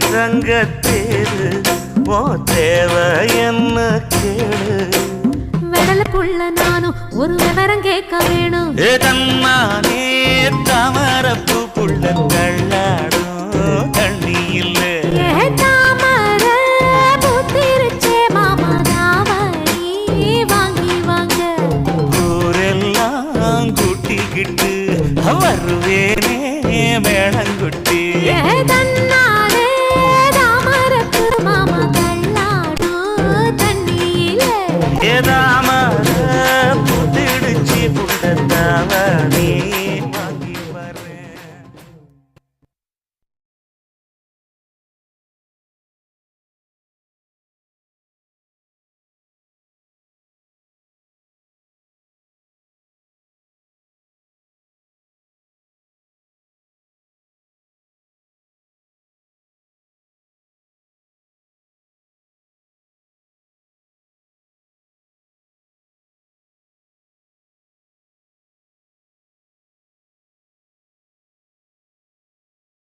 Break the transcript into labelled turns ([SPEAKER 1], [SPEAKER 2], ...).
[SPEAKER 1] தங்கத்தேரு ஓ தேவை என்ன கேளு
[SPEAKER 2] வெடலுக்குள்ள நானும் ஒரு விவரம் கேட்க வேணும்
[SPEAKER 1] தன்னானே தாமரப்பு புள்ள தள்ளாடும் தண்ணி இல்ல
[SPEAKER 2] தாமர பூத்திருச்சே மாமா தாவணி வாங்கி வாங்க
[SPEAKER 1] ஊரெல்லாம் கூட்டிக்கிட்டு வருவேனே மேளங்குட்டி
[SPEAKER 2] தன்னாலே தாமரப்பு மாமா தள்ளாடும் தண்ணியில
[SPEAKER 1] ஏதாமர புத்திடுச்சி புள்ள தாவணி